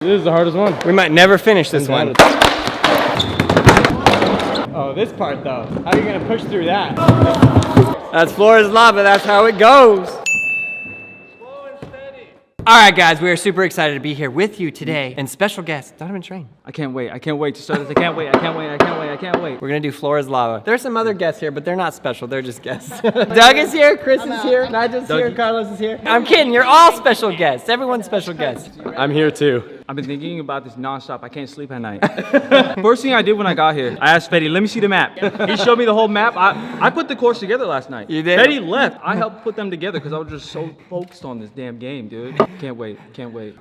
This is the hardest one. We might never finish this one. Oh, this part though. How are you gonna push through that? That's floor is lava, that's how it goes. Slow and steady. All right, guys, we are super excited to be here with you today. And special guest, Donovan Train. I can't wait to start this. I can't wait. We're gonna do floor is lava. There's some other guests here, but they're not special, they're just guests. Doug is here, Chris is here, Nigel's here, Carlos is here. I'm kidding, you're all special guests. Everyone's special guests. I'm here too. I've been thinking about this nonstop. I can't sleep at night. First thing I did when I got here, I asked Fetty, let me see the map. He showed me the whole map. I put the course together last night. You did? Fetty left. I helped put them together because I was just so focused on this damn game, dude. Can't wait.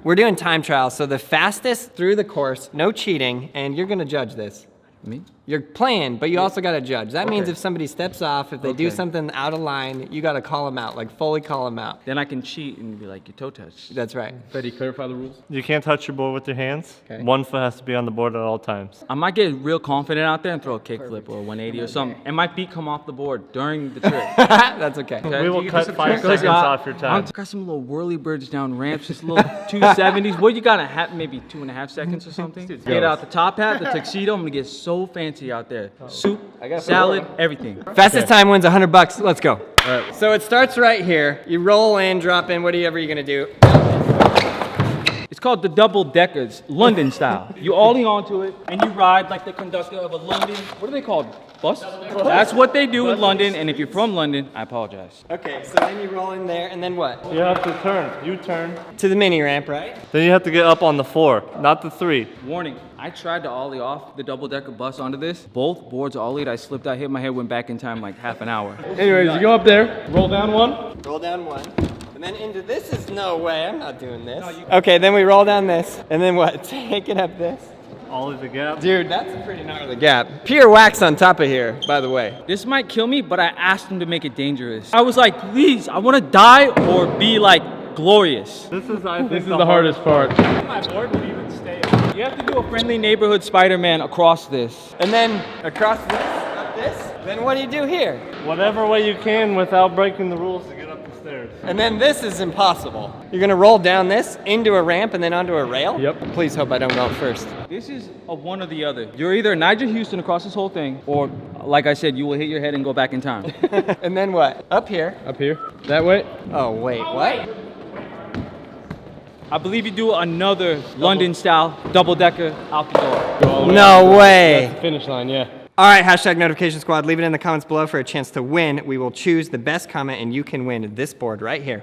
We're doing time trials, so the fastest through the course, no cheating, and you're gonna judge this. Me? You're playing, but you also gotta judge. That means if somebody steps off, if they do something out of line, you gotta call them out, like fully call them out. Then I can cheat and be like, your toe touched. That's right. Fetty, clarify the rules. You can't touch your board with your hands. Okay. One foot has to be on the board at all times. I might get real confident out there and throw a kickflip or a 180 or something, and my feet come off the board during the trick. That's okay. We will cut 5 seconds off your time. I've got some little whirly birds down ramps, just little 270s. What you got to have, maybe 2.5 seconds or something? Get out the top hat, the tuxedo. I'm gonna get so fancy out there. Soup, salad, everything. Fastest time wins $100. Let's go. All right. So it starts right here. You roll in, drop in, whatever you're gonna do. It's called the double deckers, London style. You ollie onto it and you ride like the conductor of a London, what are they called? Bus? That's what they do in London, and if you're from London, I apologize. Okay, so then you roll in there, and then what? You have to turn. You turn. To the mini ramp, right? Then you have to get up on the 4, not the 3. Warning, I tried to ollie off the double decker bus onto this. Both boards ollied, I slipped, I hit my head, went back in time like half an hour. Anyways, you go up there, roll down one. Roll down one. And then into this is no way, I'm not doing this. Okay, then we roll down this. And then what? Take it up this. All of the gap. Dude, that's a pretty gnarly gap. Pure wax on top of here, by the way. This might kill me, but I asked him to make it dangerous. I was like, please, I want to die or be like glorious. This is the hardest part. My board would even stay. You have to do a friendly neighborhood Spider-Man across this. And then across this, up this. Then what do you do here? Whatever way you can without breaking the rules to get up the stairs. And then this is impossible. You're gonna roll down this into a ramp and then onto a rail? Yep. Please hope I don't go up first. This is a one or the other. You're either Nigel Houston across this whole thing, or like I said, you will hit your head and go back in time. And then what? Up here. Up here, that way. Oh, wait, what? I believe you do another London style double decker out the door. Go all the way No out. way. That's the finish line, yeah. All right, hashtag notification squad. Leave it in the comments below for a chance to win. We will choose the best comment and you can win this board right here.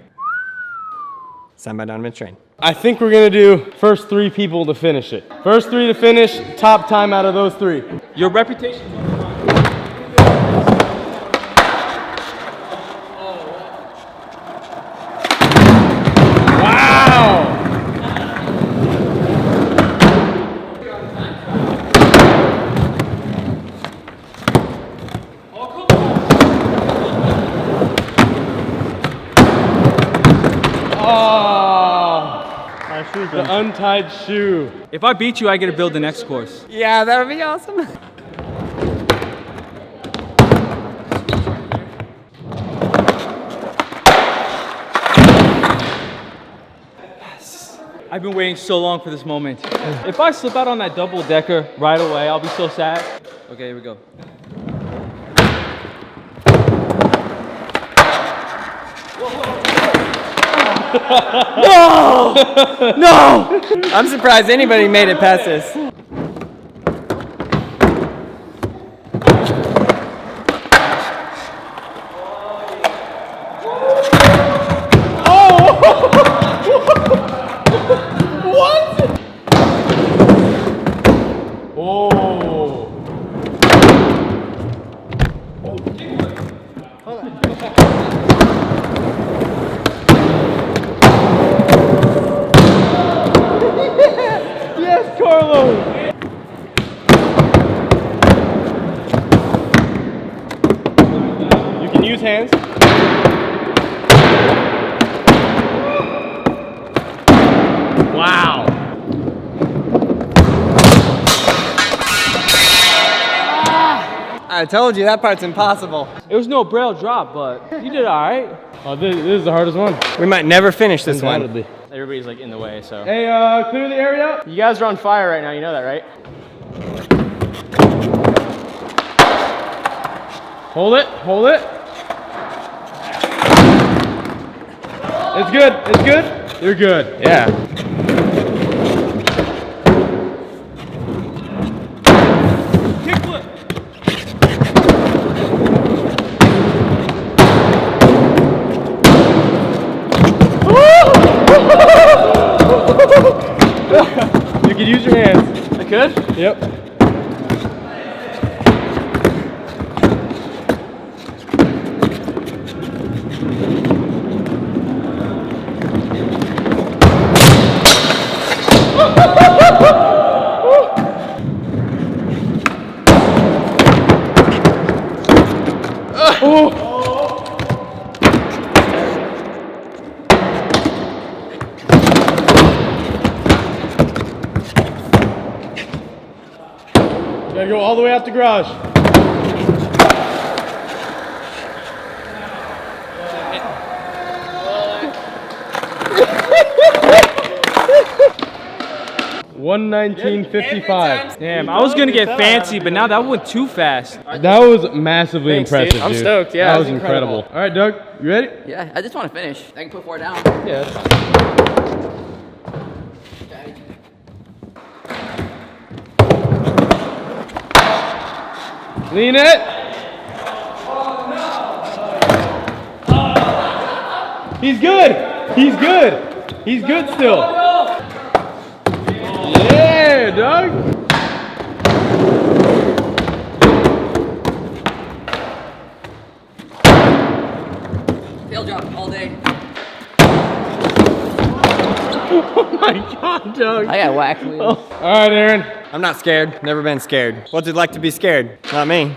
Signed by Donovan Train. I think we're gonna do first 3 people to finish it. First 3 to finish, top time out of those 3. Your reputation. Wow! My shoes The untied shoe. If I beat you, I get to build the next course. Yeah, that would be awesome. I've been waiting so long for this moment. If I slip out on that double decker right away, I'll be so sad. Okay, here we go. No! No! I'm surprised anybody made it past this. Yes, Carlos! You can use hands. Wow. I told you that part's impossible. It was no Braille drop, but you did all right. Oh, this is the hardest one. We might never finish this one. Undoubtedly. everybody's like in the way, so. Hey, clear the area. You guys are on fire right now, you know that, right? Hold it, hold it. It's good, it's good. You're good, yeah. You could use your hands. I could? Yep. Gotta go all the way out the garage. $119.55. Damn, I was gonna get fancy, but now that went too fast. That was massively impressive, dude. I'm dude. stoked, yeah. That was That's incredible. All right, Doug, you ready? Yeah, I just want to finish. I can put 4 down. Yeah. Okay. Lean it. He's good. He's good. He's good still. Yeah, Doug. Tail drop all day. Oh my God, Doug. I got whacked. All right, Aaron. I'm not scared. Never been scared. What's it like to be scared? Not me.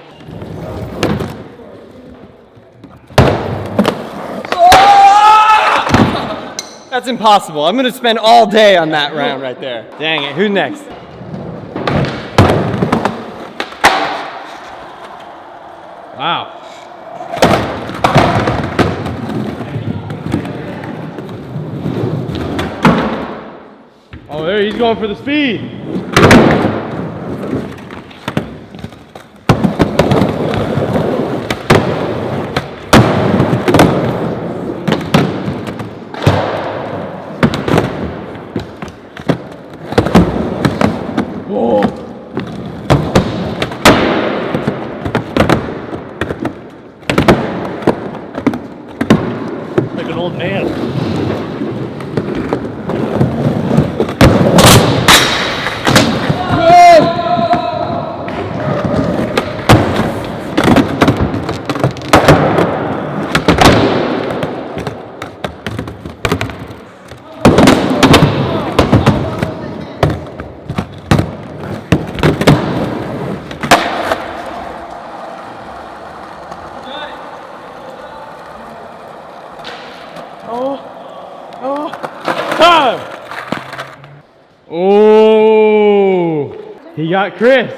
That's impossible. I'm gonna spend all day on that round right there. Dang it. Who's next? Wow. Oh, there he's going for the speed. Whoa. Like an old man. Oh, he got Chris.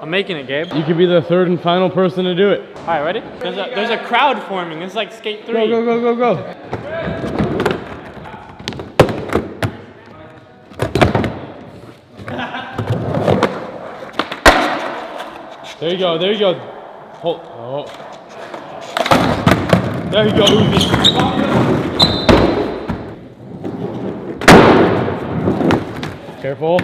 I'm making it, Gabe. You could be the third and final person to do it. All right, ready? There's a crowd forming. It's like skate 3. Go, go, go, go, go. There you go, there you go. Hold, oh. There you go, Uzi. Careful.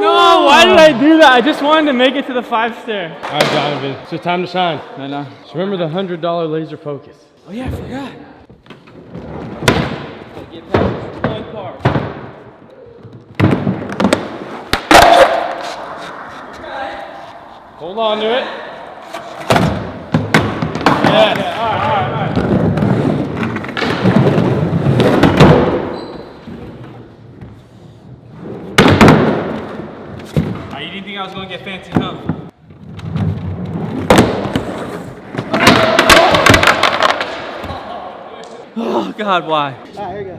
No, why did I do that? I just wanted to make it to the 5 stair. All right, Donovan, it's your time to shine. I know. Just remember the $100 laser focus. Oh yeah, I forgot. Get past this one part. Hold on to it. Yes. All right. You didn't think I was gonna get fancy, huh? Oh God, why? Alright, here you go.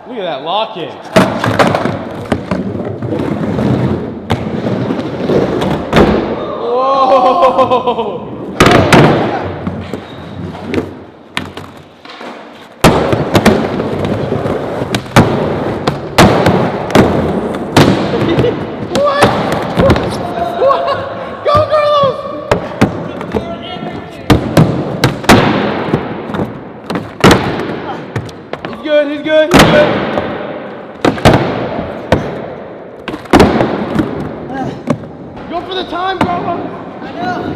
Look at that lock in. He's good, he's good, he's good. Go for the time, Carlos. I know.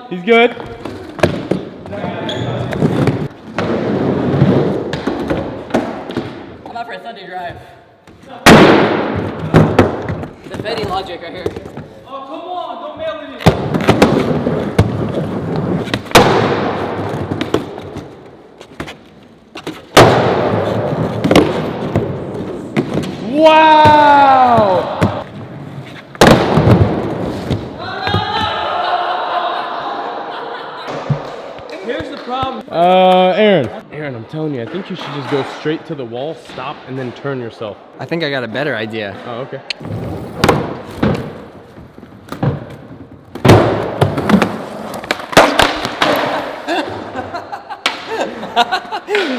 He's good. How about for a Sunday drive? The Fetty logic right here. Oh, come on, don't mail it in. Wow! Here's the problem. Aaron, I'm telling you, I think you should just go straight to the wall, stop, and then turn yourself. I think I got a better idea. Oh, okay.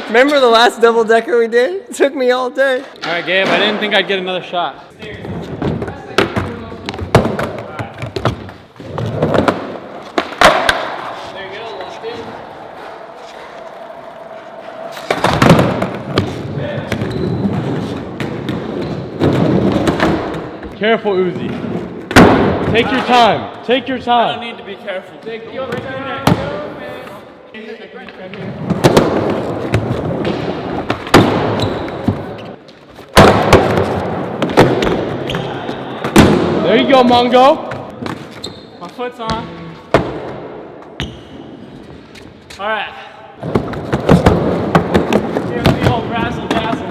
Remember the last double decker we did? It took me all day. All right, Gabe, I didn't think I'd get another shot. Careful, Uzi. Take your time. Take your I don't time. need to be careful. Take your time. There you go, Mongo. My foot's on. All right. Here's the old razzle dazzle.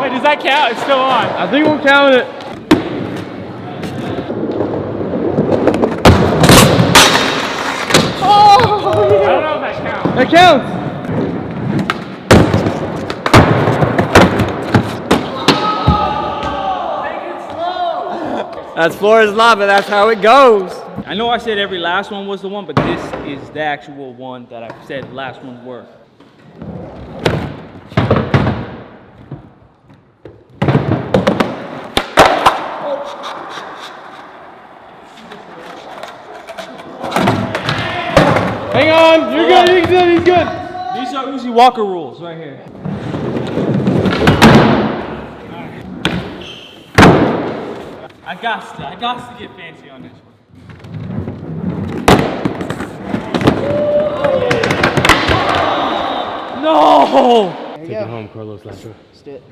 Wait, does that count? It's still on. I think we'll count it. I don't know if that counts. That counts. That's Flores lava, that's how it goes. I know I said every last one was the one, but this is the actual one that I said the last ones were. Hang on. You're good. He's good. He's good. These are Uzi Walker rules right here. I got to get fancy on this one. No! Take it home, Carlos Lastra. Let's do it.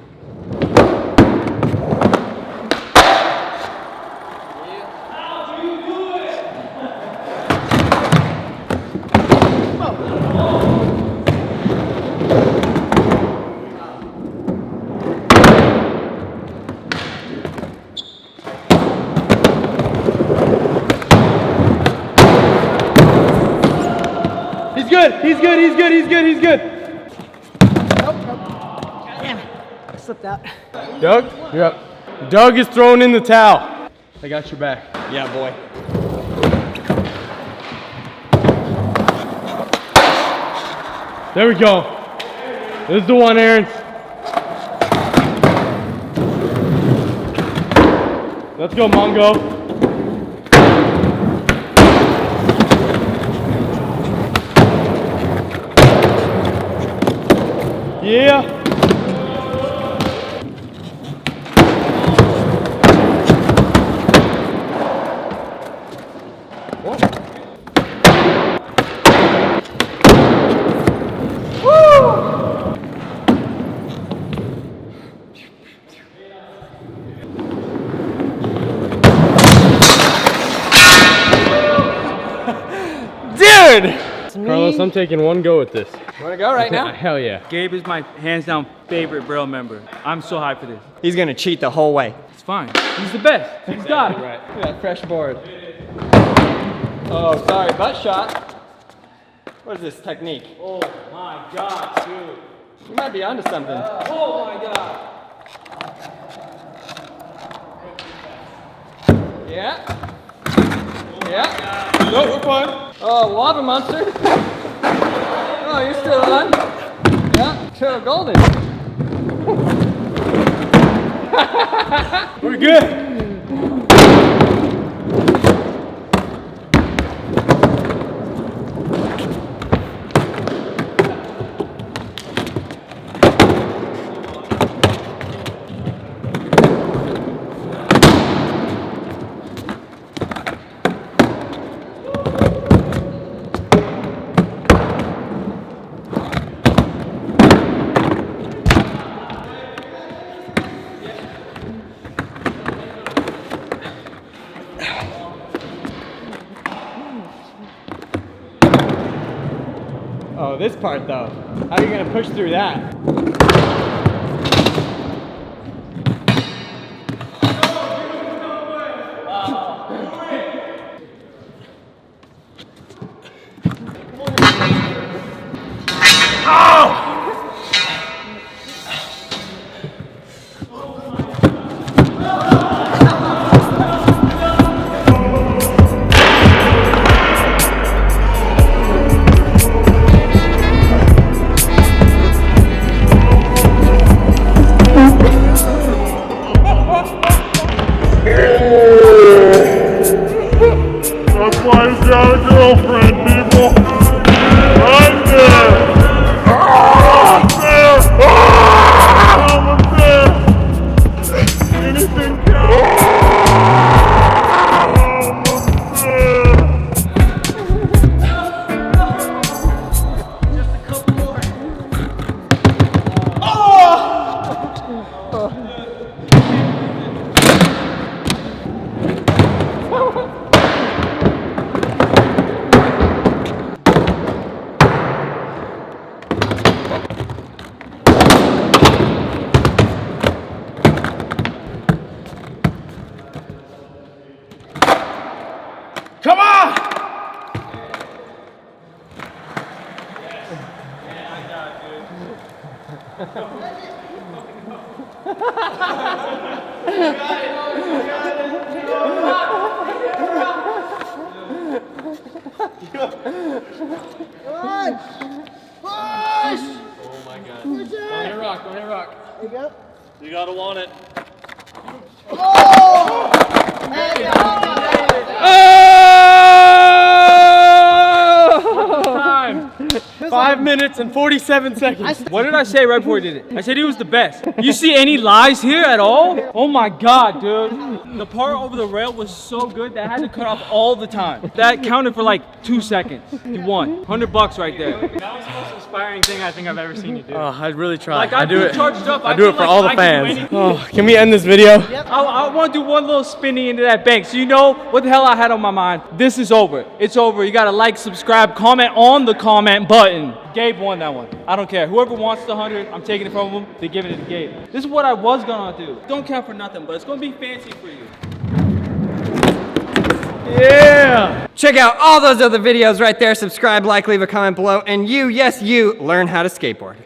He's good. He's good. He's good. He's good. He's good. Damn it. I slipped out. Doug, you're up. Doug is throwing in the towel. I got your back. Yeah, boy. There we go. This is the one, Aaron. Let's go, Mongo. Yeah. Dude! Carlos, I'm taking one go at this. You wanna go right now? Hell yeah. Gabe is my hands down favorite Braille member. I'm so hyped for this. He's gonna cheat the whole way. It's fine. He's the best. He's got it. Right. Look at that fresh board. Oh, sorry, butt shot. What is this technique? Oh my God, dude. You might be onto something. Oh my God. Yeah. Yeah. No, we're fine. Oh, lava monster. Oh, you're still on. Yeah, still golden. We're good. Oh, this part though. How are you gonna push through that? That's why he's got a girlfriend, people. Right there. Right there. Almost there. Anything counts. Almost there. Come on! You gotta want it. Time. 5 minutes and 47 seconds. What did I say right before he did it? I said he was the best. You see any lies here at all? Oh my God, dude. The part over the rail was so good that I had to cut off all the time. That counted for like 2 seconds. You won. $100 right there. That was the most inspiring thing I think I've ever seen you do. Oh, I really try. Like I do it. charged up. I do feel it for like all the I can do fans. anything. Oh, can we end this video? I want to do one little spinning into that bank. So you know what the hell I had on my mind. This is over. It's over. You got to like, subscribe, comment on the comment button. Gabe won that one. I don't care. Whoever wants the 100, I'm taking it from them. They're giving it to Gabe. This is what I was going to do. Don't count for nothing, but it's going to be fancy for you. Yeah! Check out all those other videos right there. Subscribe, like, leave a comment below, and you, yes, you, learn how to skateboard.